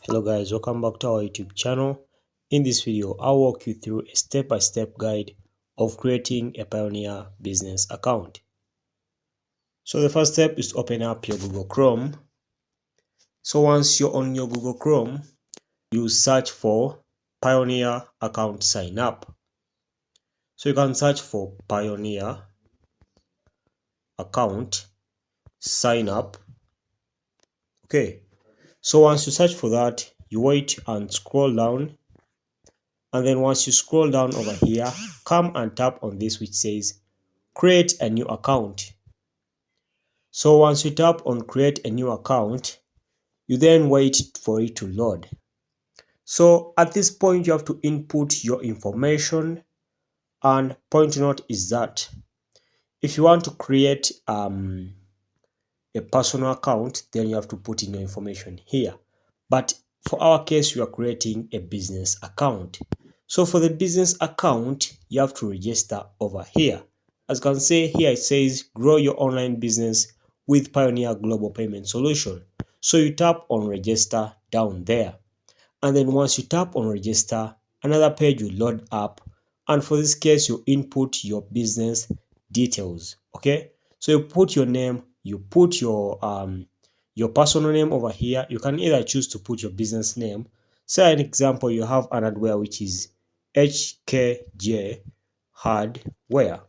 Hello guys, welcome back to our YouTube channel. In this video, I'll walk you through a step-by-step guide of creating a Payoneer business account. So the first step is to open up your Google Chrome. So once you're on your Google Chrome, you search for Payoneer account sign up. So you can search for Payoneer account sign up. Okay. So once you search for that, you wait and scroll down. And then once you scroll down over here, come and tap on this which says create a new account. So once you tap on create a new account, you then wait for it to load. So at this point, you have to input your information. And point note is that if you want to create a personal account, then you have to put in your information here. But for our case, we are creating a business account. So for the business account, you have to register over here. As you can see here, it says grow your online business with Payoneer Global Payment Solution. So you tap on register down there. And then once you tap on register, another page will load up. And for this case, you input your business details. Okay. So you put your name, you put your personal name over here. You can either choose to put your business name. Say an example, you have an hardware which is HKJ hardware.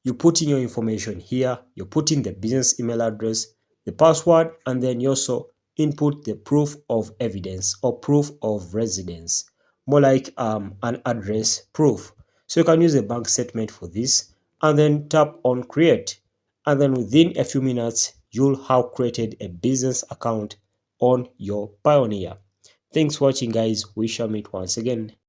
You put in your information here. You put in the business email address, the password, and then you also input the proof of evidence or proof of residence, more like an address proof. So you can use a bank statement for this, and then tap on create. And then within a few minutes, you'll have created a business account on your Payoneer. Thanks for watching, guys. We shall meet once again.